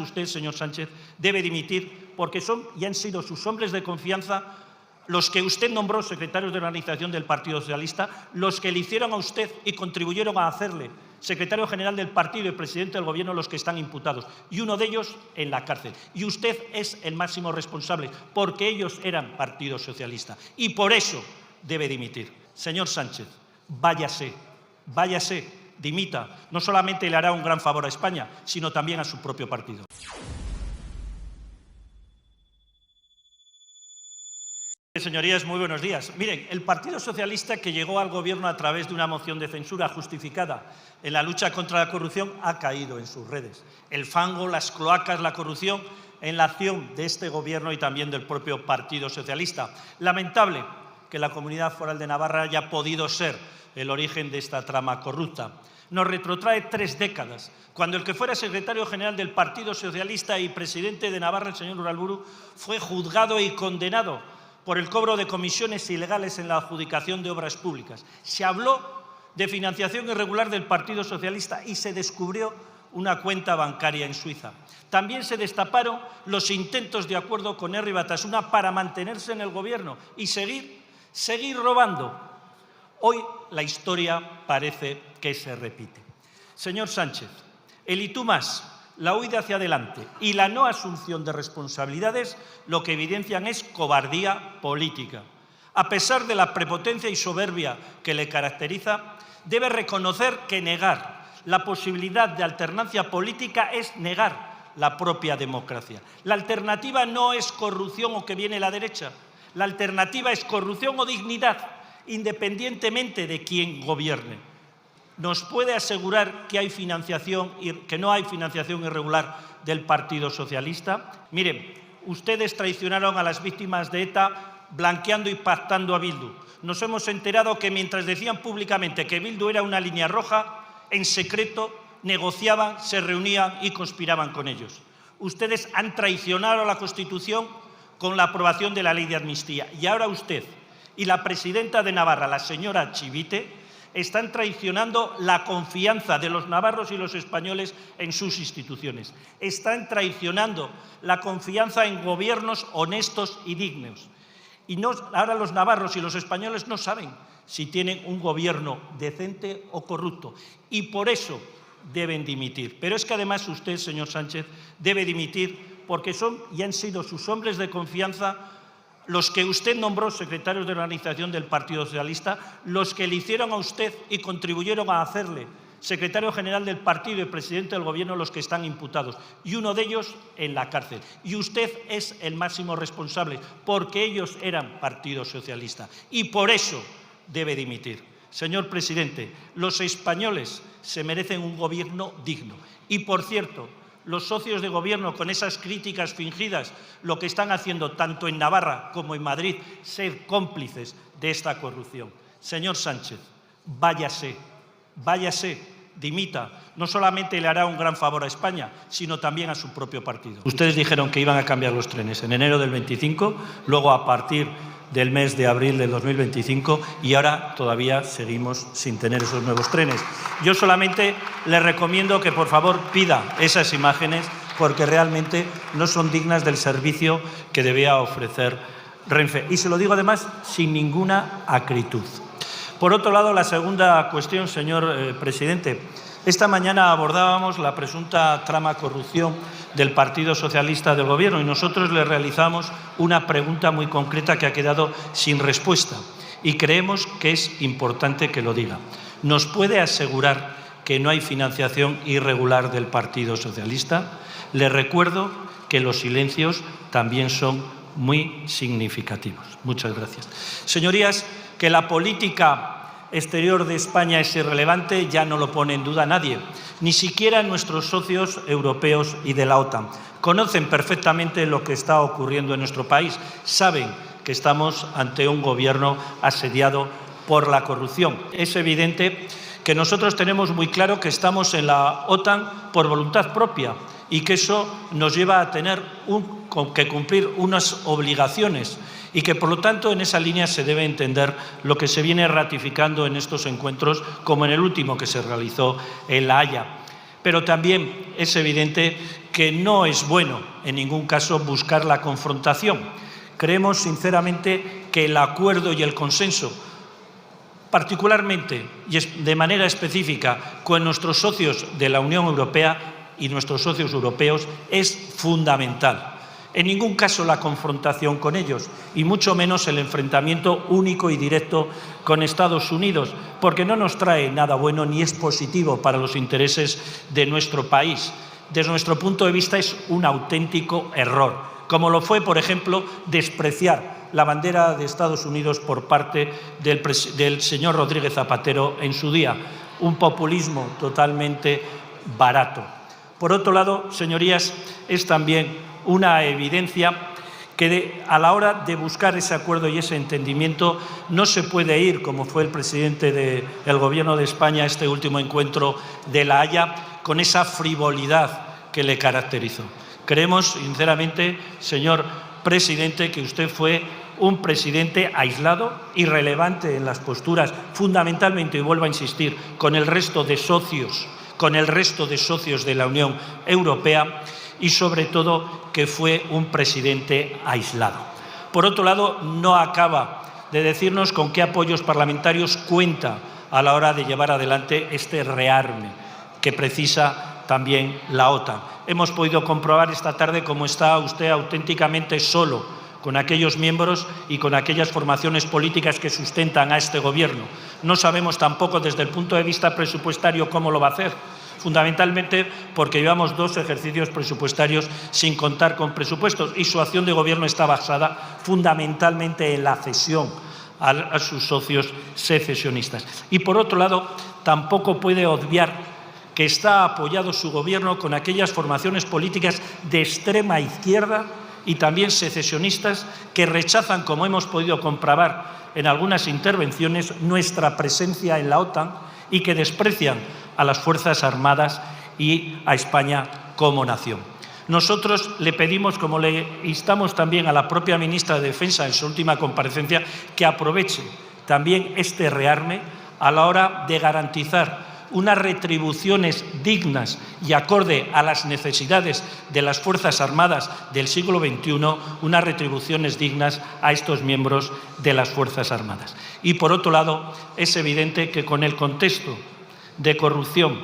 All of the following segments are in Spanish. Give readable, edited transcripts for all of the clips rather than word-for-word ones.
Usted, señor Sánchez, debe dimitir porque son y han sido sus hombres de confianza los que usted nombró secretarios de organización del Partido Socialista, los que le hicieron a usted y contribuyeron a hacerle secretario general del partido y presidente del Gobierno, los que están imputados, y uno de ellos en la cárcel. Y usted es el máximo responsable, porque ellos eran Partido Socialista. Y por eso debe dimitir. Señor Sánchez, váyase, dimita. No solamente le hará un gran favor a España, sino también a su propio partido. Señorías, muy buenos días. Miren, el Partido Socialista, que llegó al Gobierno a través de una moción de censura justificada en la lucha contra la corrupción, ha caído en sus redes. El fango, las cloacas, la corrupción en la acción de este Gobierno y también del propio Partido Socialista. Lamentable que la Comunidad Foral de Navarra haya podido ser el origen de esta trama corrupta. Nos retrotrae 3 décadas, cuando el que fuera secretario general del Partido Socialista y presidente de Navarra, el señor Uralburu, fue juzgado y condenado por el cobro de comisiones ilegales en la adjudicación de obras públicas. Se habló de financiación irregular del Partido Socialista y se descubrió una cuenta bancaria en Suiza. También se destaparon los intentos de acuerdo con Herri Batasuna para mantenerse en el Gobierno y seguir robando. Hoy la historia parece que se repite. Señor Sánchez, el y tú más, la huida hacia adelante y la no asunción de responsabilidades lo que evidencian es cobardía política. A pesar de la prepotencia y soberbia que le caracteriza, debe reconocer que negar la posibilidad de alternancia política es negar la propia democracia. La alternativa no es corrupción o que viene la derecha. La alternativa es corrupción o dignidad, independientemente de quién gobierne. ¿Nos puede asegurar que no hay financiación irregular del Partido Socialista? Miren, ustedes traicionaron a las víctimas de ETA blanqueando y pactando a Bildu. Nos hemos enterado que mientras decían públicamente que Bildu era una línea roja, en secreto negociaban, se reunían y conspiraban con ellos. Ustedes han traicionado a la Constitución con la aprobación de la ley de amnistía. Y ahora usted y la presidenta de Navarra, la señora Chivite, están traicionando la confianza de los navarros y los españoles en sus instituciones. Están traicionando la confianza en gobiernos honestos y dignos. Y ahora los navarros y los españoles no saben si tienen un gobierno decente o corrupto. Y por eso deben dimitir. Pero es que además usted, señor Sánchez, debe dimitir porque son y han sido sus hombres de confianza los que usted nombró secretarios de organización del Partido Socialista, los que le hicieron a usted y contribuyeron a hacerle secretario general del partido y presidente del Gobierno, los que están imputados, y uno de ellos en la cárcel. Y usted es el máximo responsable, porque ellos eran Partido Socialista. Y por eso debe dimitir. Señor presidente, los españoles se merecen un gobierno digno. Y, por cierto, los socios de Gobierno, con esas críticas fingidas, lo que están haciendo tanto en Navarra como en Madrid, ser cómplices de esta corrupción. Señor Sánchez, váyase, dimita. No solamente le hará un gran favor a España, sino también a su propio partido. Ustedes dijeron que iban a cambiar los trenes en enero del 25, luego a partir del mes de abril del 2025 y ahora todavía seguimos sin tener esos nuevos trenes. Yo solamente le recomiendo que por favor pida esas imágenes porque realmente no son dignas del servicio que debía ofrecer Renfe. Y se lo digo además sin ninguna acritud. Por otro lado, la segunda cuestión, señor presidente. Esta mañana abordábamos la presunta trama corrupción del Partido Socialista del Gobierno y nosotros le realizamos una pregunta muy concreta que ha quedado sin respuesta y creemos que es importante que lo diga. ¿Nos puede asegurar que no hay financiación irregular del Partido Socialista? Le recuerdo que los silencios también son muy significativos. Muchas gracias. Señorías, que la política exterior de España es irrelevante ya no lo pone en duda nadie, ni siquiera nuestros socios europeos y de la OTAN. Conocen perfectamente lo que está ocurriendo en nuestro país, saben que estamos ante un gobierno asediado por la corrupción. Es evidente que nosotros tenemos muy claro que estamos en la OTAN por voluntad propia y que eso nos lleva a tener que cumplir unas obligaciones y que, por lo tanto, en esa línea se debe entender lo que se viene ratificando en estos encuentros, como en el último que se realizó en La Haya. Pero también es evidente que no es bueno en ningún caso buscar la confrontación. Creemos sinceramente que el acuerdo y el consenso, particularmente y de manera específica con nuestros socios de la Unión Europea y nuestros socios europeos, es fundamental. En ningún caso la confrontación con ellos, y mucho menos el enfrentamiento único y directo con Estados Unidos, porque no nos trae nada bueno ni es positivo para los intereses de nuestro país. Desde nuestro punto de vista es un auténtico error, como lo fue, por ejemplo, despreciar la bandera de Estados Unidos por parte del señor Rodríguez Zapatero en su día, un populismo totalmente barato. Por otro lado, señorías, es también una evidencia que a la hora de buscar ese acuerdo y ese entendimiento no se puede ir, como fue el presidente del Gobierno de España, a este último encuentro de La Haya, con esa frivolidad que le caracterizó. Creemos, sinceramente, señor presidente, que usted fue un presidente aislado, irrelevante en las posturas, fundamentalmente, y vuelvo a insistir, con el resto de socios de la Unión Europea, y sobre todo que fue un presidente aislado. Por otro lado, no acaba de decirnos con qué apoyos parlamentarios cuenta a la hora de llevar adelante este rearme que precisa también la OTAN. Hemos podido comprobar esta tarde cómo está usted auténticamente solo con aquellos miembros y con aquellas formaciones políticas que sustentan a este Gobierno. No sabemos tampoco desde el punto de vista presupuestario cómo lo va a hacer, fundamentalmente porque llevamos 2 ejercicios presupuestarios sin contar con presupuestos y su acción de gobierno está basada fundamentalmente en la cesión a sus socios secesionistas. Y por otro lado, tampoco puede obviar que está apoyado su gobierno con aquellas formaciones políticas de extrema izquierda y también secesionistas que rechazan, como hemos podido comprobar en algunas intervenciones, nuestra presencia en la OTAN y que desprecian a las Fuerzas Armadas y a España como nación. Nosotros le pedimos, como le instamos también a la propia ministra de Defensa en su última comparecencia, que aproveche también este rearme a la hora de garantizar unas retribuciones dignas y acorde a las necesidades de las Fuerzas Armadas del siglo XXI, unas retribuciones dignas a estos miembros de las Fuerzas Armadas. Y, por otro lado, es evidente que con el contexto de corrupción,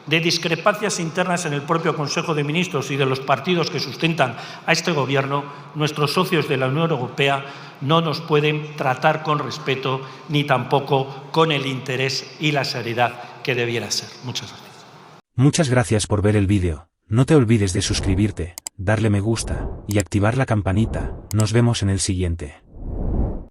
de discrepancias internas en el propio Consejo de Ministros y de los partidos que sustentan a este Gobierno, nuestros socios de la Unión Europea no nos pueden tratar con respeto ni tampoco con el interés y la seriedad que debiera ser. Muchas gracias. Muchas gracias por ver el vídeo. No te olvides de suscribirte, darle me gusta y activar la campanita. Nos vemos en el siguiente.